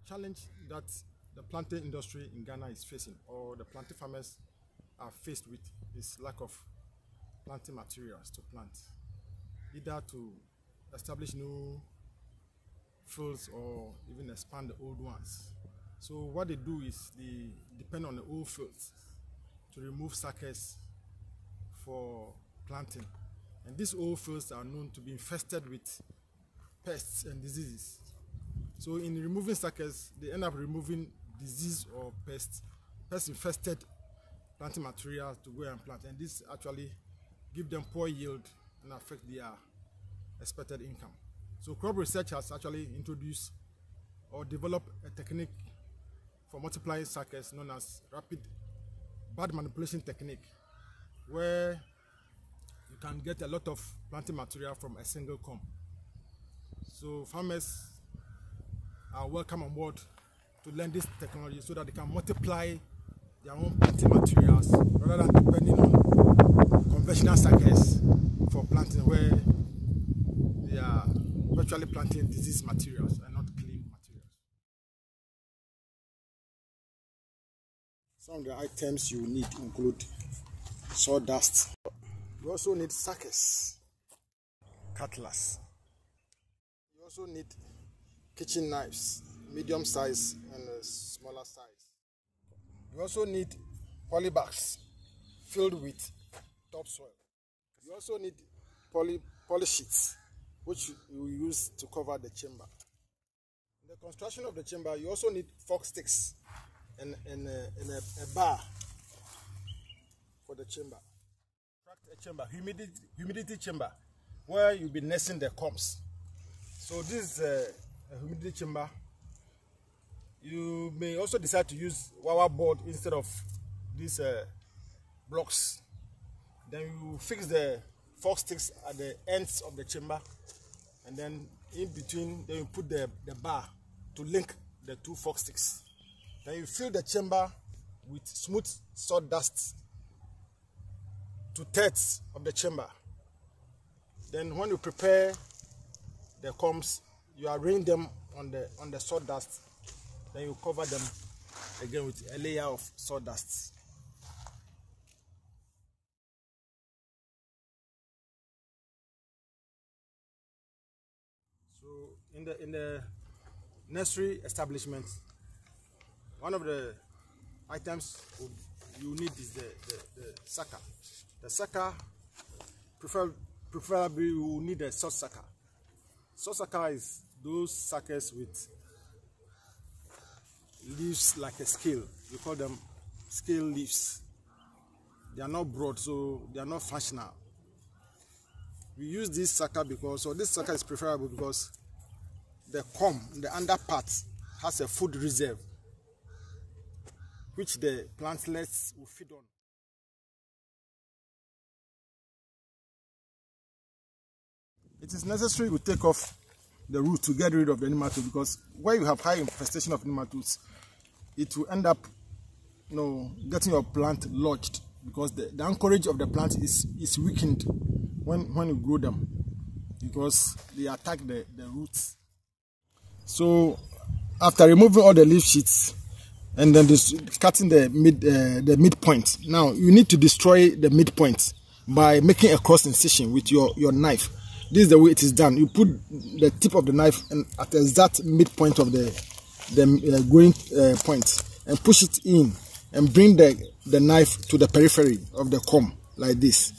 challenge that the plantain industry in Ghana is facing, or the plantain farmers are faced with, is lack of planting materials to plant, either to establish new fields or even expand the old ones. So what they do is they depend on the old fields to remove suckers for planting. And these old fields are known to be infested with pests and diseases. So in removing suckers, they end up removing disease or pest infested planting materials to go and plant. And this actually give them poor yield and affect their expected income. So crop research has actually introduced or developed a technique for multiplying suckers known as rapid bud manipulation technique, where you can get a lot of planting material from a single comb. So farmers are welcome on board to learn this technology so that they can multiply their own planting materials rather than depending on conventional suckers for planting, where they are virtually planting diseased materials and not clean materials. Some of the items you need include sawdust. You also need suckers, cutlass. You also need kitchen knives, medium size and a smaller size. You also need polybags filled with topsoil. You also need poly sheets, which you use to cover the chamber. In the construction of the chamber, you also need fork sticks and a bar for the chamber. A chamber, humidity chamber, where you'll be nesting the combs. So this is a humidity chamber. You may also decide to use wire board instead of these blocks. Then you fix the fork sticks at the ends of the chamber, and then in between, then you put the bar to link the two fork sticks. Then you fill the chamber with smooth sawdust to thirds of the chamber. Then when you prepare the combs, you arrange them on the sawdust. Then you cover them again with a layer of sawdust. So in the nursery establishment, one of the items you need is the sucker. The sucker, preferably you will need a short sucker. Short sucker is those suckers with leaves like a scale. We call them scale leaves. They are not broad, so they are not functional. We use this sucker because, this sucker is preferable because the comb, the under part, has a food reserve which the plantlets will feed on. It is necessary to take off the root to get rid of the nematodes, because where you have high infestation of nematodes, it will end up getting your plant lodged, because the anchorage of the plant is weakened when you grow them, because they attack the roots. So after removing all the leaf sheets and then cutting the midpoint, now you need to destroy the midpoint by making a cross incision with your knife. This is the way it is done. You put the tip of the knife at the exact midpoint of the growing point and push it in and bring the knife to the periphery of the comb like this.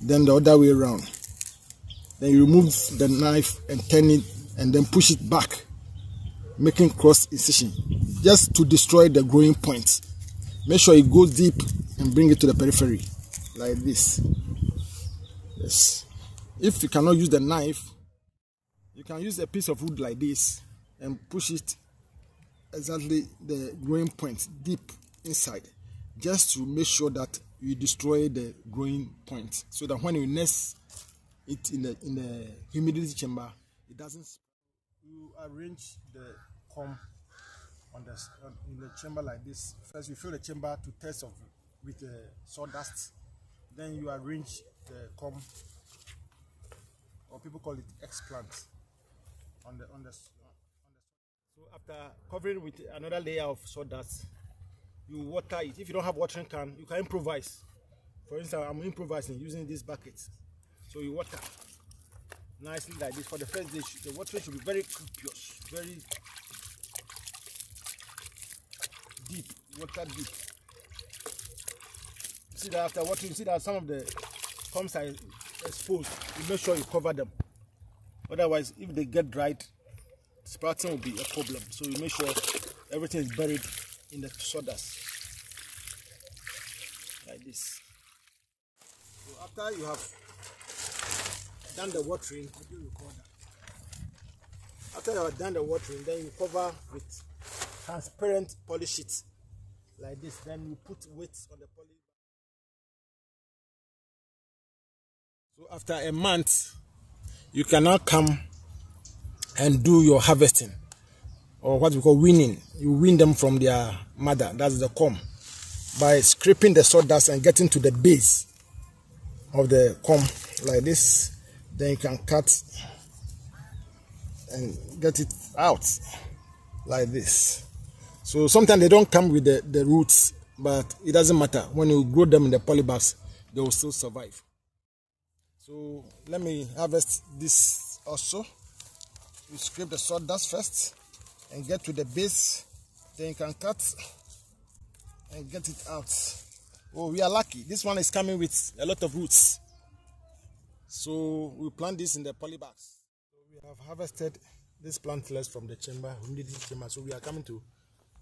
Then the other way around. Then you remove the knife and turn it and then push it back, making cross incision just to destroy the growing point. Make sure it goes deep and bring it to the periphery like this. Yes. If you cannot use the knife, you can use a piece of wood like this and push it exactly the growing point deep inside, just to make sure that you destroy the growing point, so that when you nest it in the humidity chamber, it doesn't. You arrange the comb in the chamber like this. First, you fill the chamber to thirds with sawdust. Then you arrange the comb, or people call it explant, on the. So After covering with another layer of sawdust, you water it. If you don't have watering can, you can improvise. For instance, I'm improvising using this bucket. So you water nicely like this. For the first day, the watering should be very copious, very deep, water deep. See that after watering, you see that some of the combs are exposed. You make sure you cover them. Otherwise, if they get dried, sprouting will be a problem. So you make sure everything is buried in the sawdust like this. So after you have done the watering, then you cover with transparent poly sheet like this. Then you put weight on the poly. So after a month, you can now come and do your harvesting, or what we call weaning. You wean them from their mother, that's the comb, by scraping the sawdust and getting to the base of the comb like this. Then you can cut and get it out like this. So sometimes they don't come with the roots, but it doesn't matter. When you grow them in the polybags, they will still survive. So let me harvest this also. You scrape the sawdust first and get to the base, then you can cut and get it out. Oh, we are lucky. This one is coming with a lot of roots. So we plant this in the polybags. So we have harvested these plantlets from the chamber, humidity chamber. So we are coming to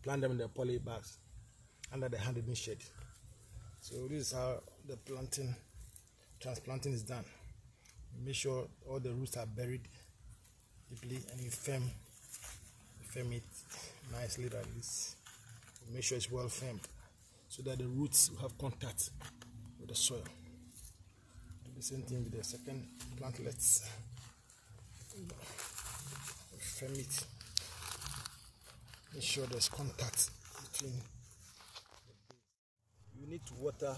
plant them in the polybags under the hand shed. So this is how the transplanting is done. You make sure all the roots are buried deeply, and you firm it nicely like this. You make sure it's well firmed so that the roots will have contact with the soil. Do the same thing with the second plantlets. Firm it. Make sure there's contact between. You need to water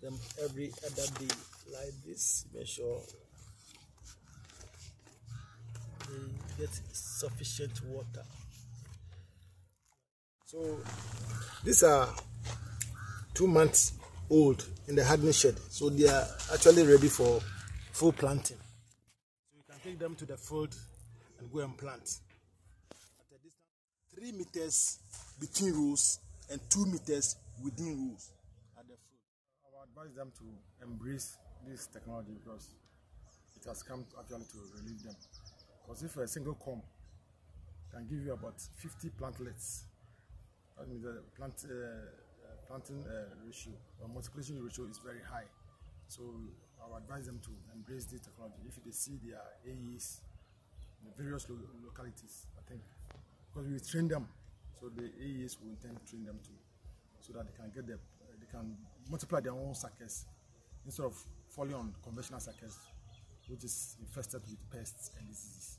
them every other day like this. Make sure they get sufficient water. So these are 2 months old in the hardening shed, so they are actually ready for full planting. So you can take them to the field and go and plant at a distance 3 meters between rows and 2 meters within rows at the field. I would advise them to embrace this technology because it has come actually to relieve them. Because if a single comb can give you about 50 plantlets, that means the planting ratio or multiplication ratio is very high. So I would advise them to embrace this technology. If they see their AEs in the various localities, I think, because we train them, so the AEs will intend to train them too, so that they can multiply their own suckers instead of falling on conventional suckers, which is infested with pests and diseases.